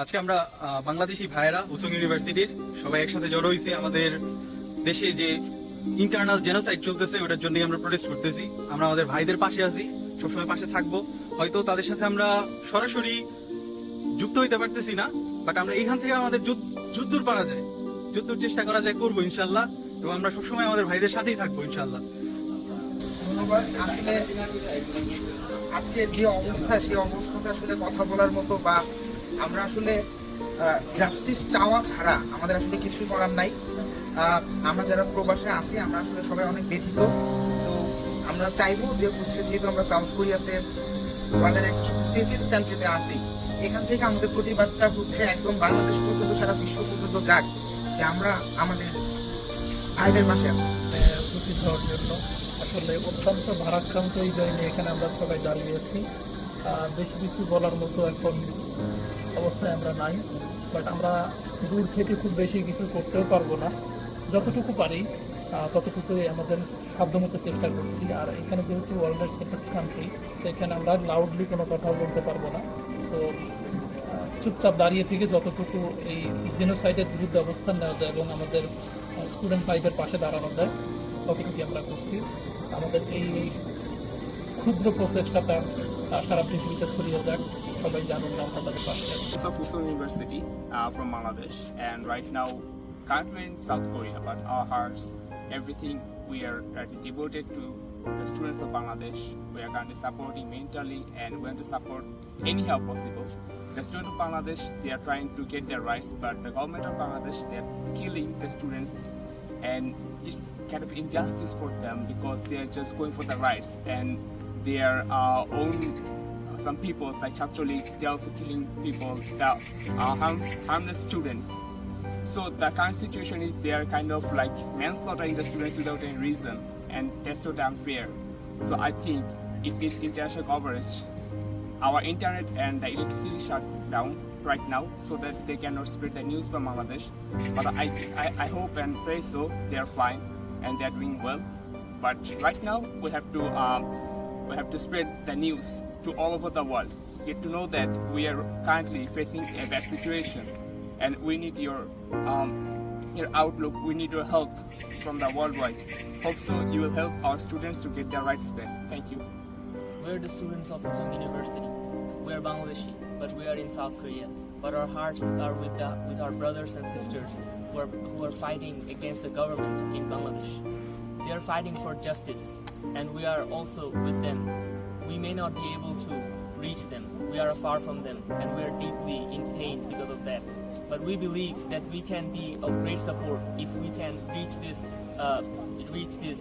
আজকে আমরা বাংলাদেশি ভাইয়েরা উসুং ইউনিভার্সিটির সবাই একসাথে জড়ো হয়েছি। আমাদের দেশে যে ইন্টারনাল জেনোসাইড চলতেছে ওটার জন্যই আমরা প্রোটেস্ট করতেছি। আমরা আমাদের ভাইদের পাশে আছি, সবসময় পাশে থাকবো। হয়তো তাদের সাথে আমরা সরাসরি যুক্ত হইতে পারতেছি না, বাট আমরা এখান থেকে আমাদের যুদ্ধর পারা যায়, যুদ্ধর চেষ্টা করা যায়, করবো ইনশাল্লাহ। এবং আমরা সবসময় আমাদের ভাইদের সাথেই থাকবো ইনশাল্লাহ। ধন্যবাদ। আসলে আজকে যে অবস্থা, সেই অবস্থাতে আসলে কথা বলার মতো বা আমরা আসলে জাস্টিস চাওয়া ছাড়া আমাদের আসলে কিছু করার নাই। আমরা যারা প্রবাসে আছি আমরা আসলে সবাই অনেক ব্যথিত। তো আমরা চাইবো যে যেহেতু আমরা সাউথ কোরিয়াতে ওয়ার্ল্ডের এক সেফেস্ট কান্ট্রিতে আছি, এখান থেকে আমাদের প্রতিবাদটা একদম বাংলাদেশ পর্যন্ত, সারা বিশ্ব পর্যন্ত যাক, যে আমরা আমাদের ভাইদের পাশে আছি। প্রতি হওয়ার জন্য আসলে অত্যন্ত ভারাক্রান্ত এই জন্য এখানে আমরা সবাই দাঁড়িয়েছি। বেশি কিছু বলার মতো এখন অবস্থায় আমরা নাই, বাট আমরা দূর থেকে খুব বেশি কিছু করতেও পারবো না। যতটুকু পারি ততটুকুই আমাদের সাধ্যমতো চেষ্টা করছি। আর এখানে যেহেতু ওয়ার্ল্ডের সেফেস্ট কান্ট্রি, তো এখানে আমরা লাউডলি কোনো কথাও বলতে পারবো না। তো চুপচাপ দাঁড়িয়ে থেকে যতটুকু এই জেনোসাইডের বিরুদ্ধে অবস্থান নেওয়া যায় এবং আমাদের স্টুডেন্ট ভাইদের পাশে দাঁড়ানো যায় ততটুকু আমরা করছি। আমাদের এই ক্ষুদ্র প্রচেষ্টাটা সারা পৃথিবীতে ছড়িয়ে যাক, সবাই জানুন আমরা তাদের পাশে আছি। of Usung University from Bangladesh, and right now currently in South Korea, but our hearts, everything, we are devoted to the students of Bangladesh. We are currently supporting mentally and we want to support anyhow possible. The students of Bangladesh, they are trying to get their rights, but the government of Bangladesh, they are killing the students, and it's kind of injustice for them because they are just going for the rights, and their own some people like Chhatralik, they're also killing people that are harmless students. So the current situation is they are kind of like manslaughtering the students without any reason, and that's totally unfair. So I think it needs international coverage. Our internet and the electricity shut down right now so that they cannot spread the news from Bangladesh. But I hope and pray so they are fine and they are doing well. But right now we have to spread the news to all over the world. Get to know that we are currently facing a bad situation, and we need your outlook. We need your help from the worldwide. Hope so you will help our students to get their rights back. Thank you. We're the students of Usung University. We are Bangladeshi, but we are in South Korea. But our hearts are with our brothers and sisters who are fighting against the government in Bangladesh. They are fighting for justice, and we are also with them. We may not be able to reach them. We are far from them, and we are deeply in pain because of that. But we believe that we can be of great support if we can reach this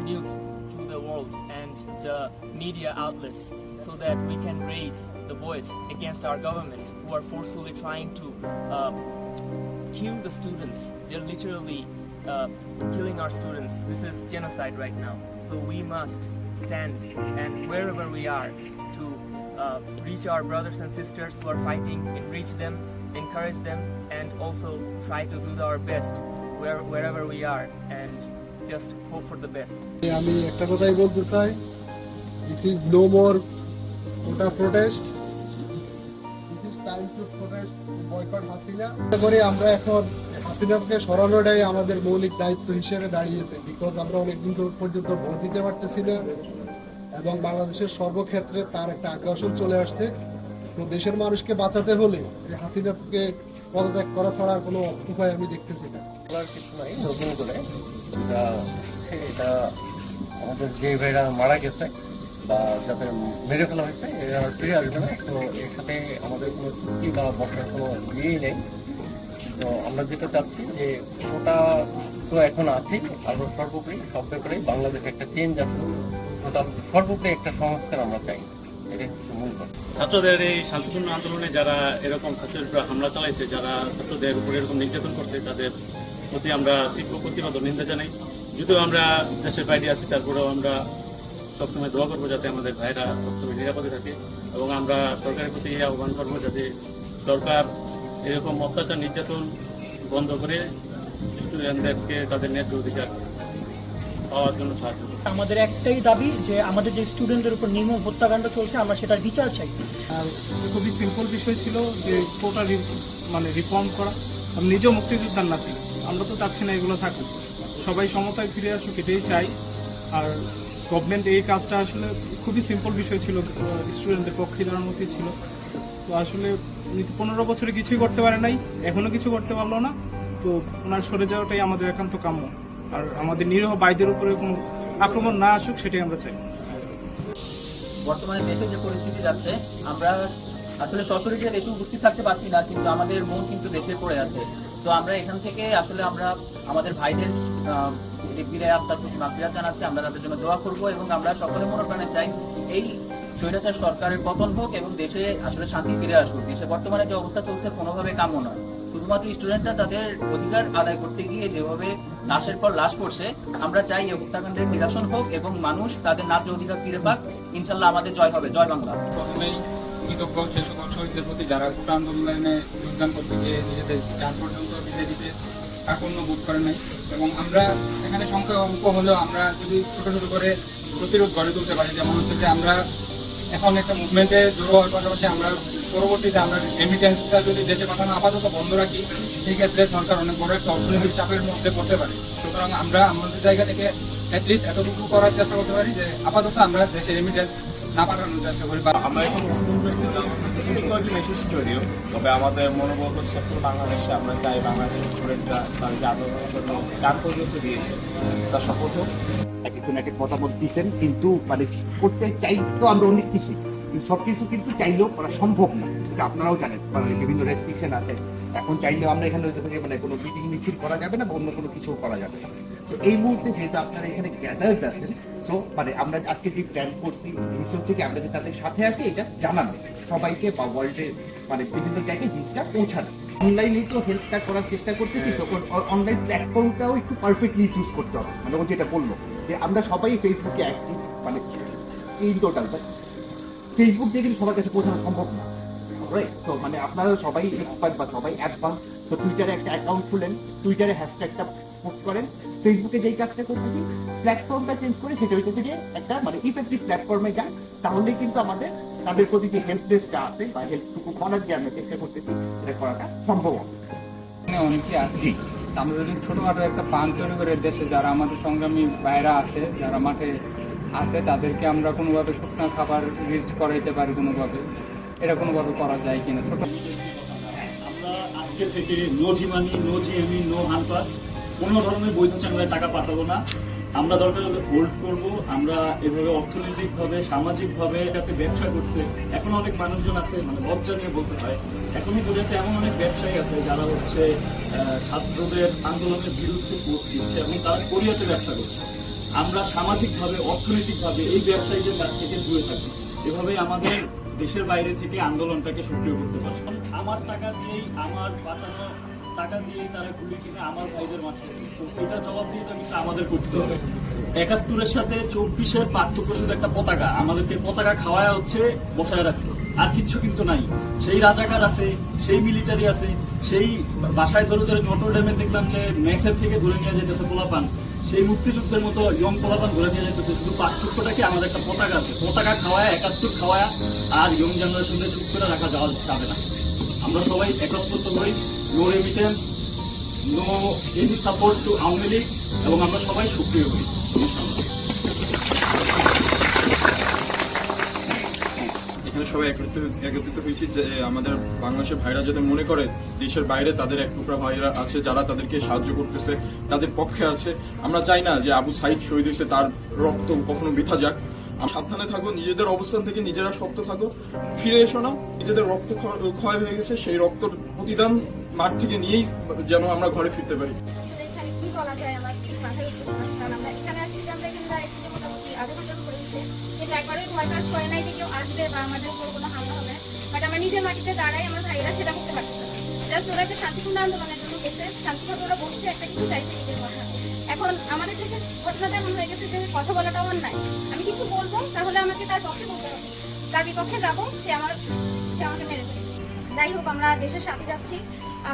news to the world and the media outlets, so that we can raise the voice against our government who are forcefully trying to kill the students. They're literally killing our students. This is genocide right now. So we must stand, and wherever we are, to reach our brothers and sisters who are fighting and reach them, encourage them, and also try to do our best wherever we are, and just hope for the best. আমি একটা কথাই বলতে চাই, this is no more quota protest, this is time to protest, boycott Hasina. করে আমরা এখন হাসিনাকে সরানোটাই আমাদের মৌলিক দায়িত্ব হিসেবে দাঁড়িয়েছে, বিকজ আমরা অনেকদিন পর্যন্ত ভোট দিতে পারতেছি না এবং বাংলাদেশের সর্বক্ষেত্রে তার একটা আকর্ষণ চলে আসছে। তো দেশের মানুষকে বাঁচাতে হলে হাসিনাকে পদত্যাগ করা ছাড়া কোনো উপায় আমি দেখতেছি না। বলার কিছু নাই, নতুন করে এটা আমাদের যে ভাইরা মারা গেছে বা যাদের মেরে ফেলা হয়েছে এরা ফিরে আসবে না। তো এর সাথে আমাদের কোনো চুক্তি বা বসার কোনো ইয়েই নেই। তো আমরা যেটা চাচ্ছি যে ওটা তো এখন আছেই, আরো সর্বোপরি সব ব্যাপারে বাংলাদেশে একটা চেঞ্জ আসবে, টোটাল সর্বোপরি একটা সংস্কার আমরা চাই। এটাই হচ্ছে মূল কথা। ছাত্রদের এই শান্তিপূর্ণ আন্দোলনে যারা এরকম ছাত্রের উপর হামলা চালাইছে, যারা ছাত্রদের উপর এরকম নির্যাতন করছে, তাদের প্রতি আমরা তীব্র প্রতিবাদ ও নিন্দা জানাই। যদিও আমরা দেশের বাইরে আছি, তারপরেও আমরা সবসময় দোয়া করবো যাতে আমাদের ভাইরা সবসময় নিরাপদে থাকে, এবং আমরা সরকারের প্রতি আহ্বান করবো যাতে সরকার এরকম অত্যাচার নির্যাতন বন্ধ করে স্টুডেন্টদেরকে তাদের ন্যায্য অধিকার পাওয়ার জন্য সাহায্য করে। আমাদের একটাই দাবি যে আমাদের যে স্টুডেন্টদের উপর নির্মম হত্যাকাণ্ড চলছে আমরা সেটার বিচার চাই। খুবই সিম্পল বিষয় ছিল যে কোটা মানে রিফর্ম করা। আমি নিজেও মুক্তিযোদ্ধার নাতি, আমরা তো চাচ্ছি না এগুলো থাকুক, সবাই সমতায় ফিরে আসুক, এটাই চাই। আর গভর্নমেন্ট এই কাজটা আসলে খুবই সিম্পল বিষয় ছিল, স্টুডেন্টদের পক্ষে দাঁড়ানোর মতোই ছিল। তো আসলে 15 বছরে কিছুই করতে পারে নাই, এখনো কিছু করতে পারলো না। তো ওনার সরে যাওয়াটাই আমাদের একান্ত কাম্য। আর আমাদের নিরীহ ভাইদের উপরে কোনো আক্রমণ না আসুক, সেটাই আমরা চাই। বর্তমানে দেশে যে পরিস্থিতি যাচ্ছে, আমরা আসলে সশরীরে দেশে উপস্থিত থাকতে পারছি না, কিন্তু আমাদের মন কিন্তু দেশে পড়ে আছে। তো আমরা এখান থেকে আসলে আমরা আমাদের ভাইদের বিদায় আত্মার প্রতি মাগফিরাত জানাচ্ছি, আমরা তাদের জন্য দোয়া করবো এবং আমরা সকলে মনে প্রাণে চাই এই স্বৈরাচার সরকারের পতন হোক এবং দেশে আসলে শান্তি ফিরে আসুক। দেশে বর্তমানে যে অবস্থা চলছে কোনোভাবে কাম্য নয়। শুধুমাত্র স্টুডেন্টরা তাদের অধিকার আদায় করতে গিয়ে যেভাবে লাশের পর লাশ পড়ছে, আমরা চাই এই হত্যাকাণ্ডের নিরসন হোক এবং মানুষ তাদের ন্যায্য অধিকার ফিরে পাক। ইনশাল্লাহ আমাদের জয় হবে। জয় বাংলা। প্রথমেই কৃতজ্ঞ সে সকল শহীদদের প্রতি যারা কোটা আন্দোলনে যোগদান করতে গিয়ে নিজেদের যান পর্যন্ত নিজে দিতে কার্পণ্য বোধ করে নাই। এবং আমরা এখানে সংখ্যা অল্প হলেও আমরা যদি ছোট ছোট করে প্রতিরোধ গড়ে তুলতে পারি, যেমন হচ্ছে যে আমরা এখন একটা মুভমেন্টে জড়ো হওয়ার পাশাপাশি আমরা পরবর্তীতে আমরা রেমিটেন্সটা যদি দেশে পাঠানো আপাতত বন্ধ রাখি, সেই ক্ষেত্রে সরকার অনেক বড় একটা অর্থনৈতিক চাপের মধ্যে পড়তে পারে। সুতরাং আমরা আমাদের জায়গা থেকে অ্যাটলিস্ট এতটুকু করার চেষ্টা করতে পারি যে আপাতত আমরা দেশে রেমিটেন্স না পাঠানোর চেষ্টা করি। আমরা এখন ইউনিভার্সিটি মেসেজ তৈরিও, তবে আমাদের মনোবল হচ্ছে পুরো বাংলাদেশে আমরা চাই বাংলাদেশের স্টুডেন্টরা তাদের যে আন্দোলনের জন্য যান পর্যন্ত দিয়েছে তা সফল হোক। একজন এক এক মতামত দিচ্ছেন, কিন্তু মানে করতে চাই তো আমরা অনেক কিছু, সবকিছু কিন্তু চাইলেও করা সম্ভব না, এটা আপনারাও জানেন। মানে বিভিন্ন রেস্ট্রিকশন আছে। এখন চাইলেও আমরা এখানে মানে কোনো মিটিং মিছিল করা যাবে না বা অন্য কোনো কিছু করা যাবে না। তো এই মুহূর্তে যেহেতু আপনারা এখানে গ্যাদার্ড আছেন, তো মানে আমরা আজকে যে প্ল্যান করছি জিনিসটা হচ্ছে কি আমরা যে তাদের সাথে আছি এটা জানানো সবাইকে বা ওয়ার্ল্ডে মানে বিভিন্ন জায়গায় জিনিসটা পৌঁছানো। অনলাইনেই তো হেল্পটা করার চেষ্টা করতেছি, তখন অনলাইন প্ল্যাটফর্মটাও একটু পারফেক্টলি চুজ করতে হবে। মানে ও যেটা বললো যে আমরা সবাই ফেসবুকে অ্যাক্টিভ, মানে ইন টোটাল ফেসবুক দিয়ে কিন্তু সবার কাছে পৌঁছানো সম্ভব না, রাইট? তো মানে আপনারা সবাই এক্সপার্ট বা সবাই অ্যাডভান্স। তো টুইটারে একটা অ্যাকাউন্ট খুলেন, টুইটারে হ্যাশট্যাগটা পোস্ট করেন। ফেসবুকে যেই কাজটা করতেছি প্ল্যাটফর্মটা চেঞ্জ করে সেটা হইতেছে যে একটা মানে ইফেক্টিভ প্ল্যাটফর্মে যান, তাহলে কিন্তু আমাদের তাদের প্রতি যে হেল্পলেসটা আছে বা হেল্পটুকু করার যে আমরা চেষ্টা করতেছি সেটা করাটা সম্ভব হবে। অনেকে আছে, আমরা যদি ছোটখাটো একটা ফান্ড তৈরি করে দেশে যারা আমাদের সংগ্রামী ভাইরা আছে, যারা মাঠে আছে, তাদেরকে আমরা কোনোভাবে শুকনো খাবার রিচ করাইতে পারি কোনোভাবে, এটা কোনোভাবে করা যায় কিনা। ছোট আমরা আজকে থেকে নো জিমানি, নো জিএমই, নো হানপাস, কোনো ধরনের বৈধ চ্যানেলে টাকা পাঠাবো না। আমরা দরকার হলে হোল্ড করবো। আমরা এভাবে অর্থনৈতিকভাবে সামাজিকভাবে এটাতে ব্যবসা করছে। এখন অনেক মানুষজন আছে, মানে লজ্জা নিয়ে বলতে হয়, এখনই বোঝাতে এমন অনেক ব্যবসায়ী আছে যারা হচ্ছে ছাত্রদের আন্দোলনের বিরুদ্ধে পোস্ট দিচ্ছে এবং তারা কোরিয়াতে ব্যবসা করছে। আমরা সামাজিকভাবে অর্থনৈতিকভাবে এই ব্যবসায়ীদের কাছ থেকে দূরে থাকি। এভাবে আমাদের দেশের বাইরে থেকে আন্দোলনটাকে সক্রিয় করতে পারে। আমার টাকা দিয়েই, আমার পাঠানো টাকা দিয়েই তারা গুলি কিনে আমার ভাইদের মাঠে, তো এটা জবাব দিয়ে কিন্তু আমাদের করতে হবে। ৭১-এর সাথে ২৪-এর পার্থক্য শুধু একটা পতাকা, আমাদেরকে পতাকা খাওয়ায় হচ্ছে বসায় রাখছে, আর কিচ্ছু কিন্তু নাই। সেই রাজাকার আছে, সেই মিলিটারি আছে, সেই বাসায় ধরে ধরে নটরডেমে দেখলাম যে মেসের থেকে ধরে নিয়ে যেতেছে পোলাপান, সেই মুক্তিযুদ্ধের মতো ইয়ং পোলাপান ধরে নিয়ে যেতেছে। শুধু পার্থক্যটা কি আমাদের একটা পতাকা আছে, পতাকা খাওয়ায় ৭১ খাওয়ায় আর ইয়ং জেনারেশনদের চুপ করে রাখা যাবে না। আমরা সবাই একত্রিত হই, no remittance, no any support to Awami League, এবং আমরা সবাই সক্রিয় হই। এখানে সবাই একত্রিত হয়েছি যে আমাদের বাংলাদেশের ভাইরা যাতে মনে করে দেশের বাইরে তাদের এক টুকরা ভাইরা আছে যারা তাদেরকে সাহায্য করতেছে, তাদের পক্ষে আছে। আমরা চাই না যে আবু সাইদ শহীদ হয়েছে তার রক্ত কখনো বৃথা যাক। সাবধানে থাকো, নিজেদের অবস্থান থেকে নিজেরা শক্ত থাকো, ফিরে এসো না। নিজেদের রক্ত ক্ষয় হয়ে গেছে, সেই রক্তের প্রতিদান মাঠ থেকে নিয়েই যেন আমরা ঘরে ফিরতে পারি। কি বলা যায় আমার মাথায় উঠতেছে না, কারণ আমরা এখানে আসছি যে আমরা এখানে দাঁড়িয়েছি যে মোটামুটি আধা ঘন্টার উপরে হয়েছে, কিন্তু একবারই ভয় কাজ করে নাই যে কেউ আসবে বা আমাদের উপর কোনো হামলা হবে। বাট আমরা নিজের মাটিতে দাঁড়াই, আমার ভাইয়েরা সেটা করতে পারছে না। জাস্ট ওরা একটা শান্তিপূর্ণ আন্দোলনের জন্য গেছে, শান্তিভাবে ওরা বসছে, একটা কিছু চাইছে নিজের কথা। এখন আমাদের দেশের ঘটনাটা এমন হয়ে গেছে যে কথা বলাটাও অন্যায়। আমি কিছু বলবো তাহলে আমাকে তার পক্ষে বলতে হবে, তার বিপক্ষে যাবো সে আমাকে মেরে দেবে। যাই হোক, আমরা দেশের সাথে যাচ্ছি,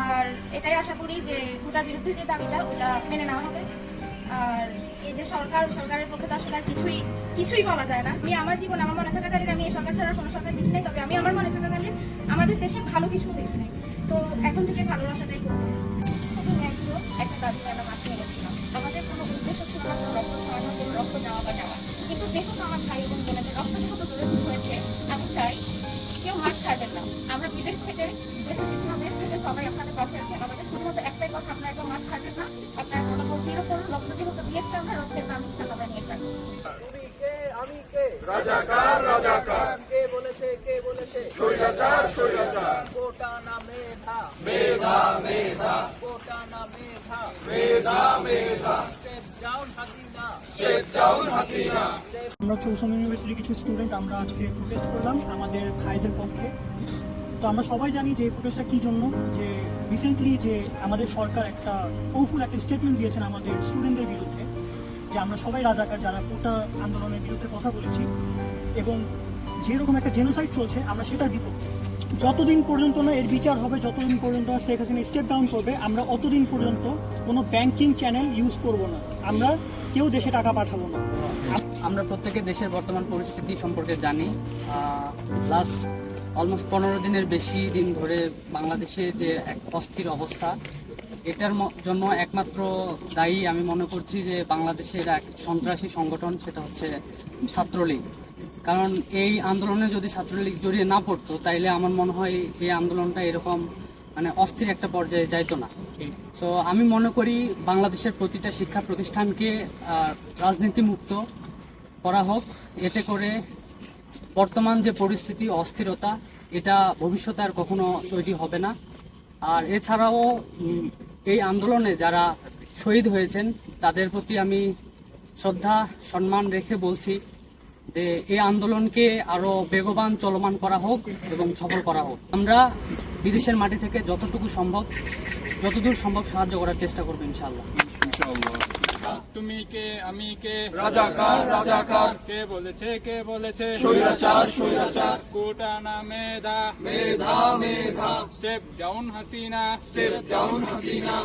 আর এটাই আশা করি যে ভোটার বিরুদ্ধে যে দাবিটা ওটা মেনে নেওয়া হবে। আর এই যে সরকার সরকারের পক্ষে তো আসলে আর কিছুই বলা যায় না। আমি আমার জীবন আমার মনে থাকাকালীন আমি এই সরকার ছাড়া কোনো সরকার দেখি নাই, তবে আমি আমার মনে থাকাকালীন আমাদের দেশে ভালো কিছু দেখি নাই। তো এখন থেকে ভালোবাসাটাই করবো। একটা দাবি আমরা মাঠে গেছিলাম, আমাদের কোনো উদ্দেশ্য ছিল না রক্ত ছড়ানো, কোনো রক্ত নেওয়া বা নেওয়া, কিন্তু দেখুন আমার ভাই এবং বোনেদের রক্ত যেহেতু দূরে হয়েছে, আমি চাই কেউ মাঠ ছাড়বেন না। আমরা বিদেশ থেকে সবাই আপনাদের পাশে আছি। আমাদের শুধুমাত্র একটাই কথা, আপনারা একদম মাঠ ছাড়বেন না, আপনারা গণভোটের উপর রক্ত যেহেতু দিয়েছে, আমরা রক্তের দাম আমরা নিয়ে থাকবো। রাজাকার রাজাকার কে বলেছে স্বৈরাচার স্বৈরাচার কোটা না মেধা মেধা মেধা কোটা না মেধা মেধা মেধা step down Hasina step down Hasina. আমরা চৌসাম ইউনিভার্সিটির কিছু স্টুডেন্ট আমরা আজকে প্রোটেস্ট করলাম আমাদের ভাইদের পক্ষে। তো আমরা সবাই জানি যে এই প্রোটেস্টটা কী জন্য, যে রিসেন্টলি যে আমাদের সরকার একটা পাওয়ারফুল একটা স্টেটমেন্ট দিয়েছেন আমাদের স্টুডেন্টদের বিরুদ্ধে, যে আমরা সবাই রাজাকার যারা কোটা আন্দোলনের বিরুদ্ধে কথা বলেছি, এবং যেরকম একটা জেনোসাইড চলছে আমরা সেটার বিপক্ষে। যতদিন পর্যন্ত না এর বিচার হবে, যতদিন পর্যন্ত শেখ হাসিনা স্টেপ ডাউন করবে, আমরা অতদিন পর্যন্ত কোনো ব্যাংকিং চ্যানেল ইউজ করব না, আমরা কেউ দেশে টাকা পাঠাবো না। আমরা প্রত্যেকে দেশের বর্তমান পরিস্থিতি সম্পর্কে জানি। লাস্ট অলমোস্ট 15 দিনের বেশি দিন ধরে বাংলাদেশে যে এক অস্থির অবস্থা, এটার জন্য একমাত্র দায়ী আমি মনে করছি যে বাংলাদেশের এক সন্ত্রাসী সংগঠন, সেটা হচ্ছে ছাত্রলীগ। কারণ এই আন্দোলনে যদি ছাত্রলীগ জড়িয়ে না পড়তো, তাইলে আমার মনে হয় এই আন্দোলনটা এরকম মানে অস্থির একটা পর্যায়ে যাইতো না। সো আমি মনে করি বাংলাদেশের প্রতিটা শিক্ষা প্রতিষ্ঠানকে রাজনীতিমুক্ত করা হোক, এতে করে বর্তমান যে পরিস্থিতি অস্থিরতা, এটা ভবিষ্যতে আর কখনো তৈরি হবে না। আর এছাড়াও এই আন্দোলনে যারা শহীদ হয়েছেন তাদের প্রতি আমি শ্রদ্ধা সম্মান রেখে বলছি যে এই আন্দোলনকে আরো বেগবান চলমান করা হোক এবং সফল করা হোক। আমরা বিদেশের মাটি থেকে যতটুকু সম্ভব, যতদূর সম্ভব সাহায্য করার চেষ্টা করবো ইনশাআল্লাহ। তুমি কে আমি কে রাজাকার রাজাকার কে বলেছে স্বৈরাচার স্বৈরাচার কোটা না মেধা মেধা মেধা step down Hasina step down Hasina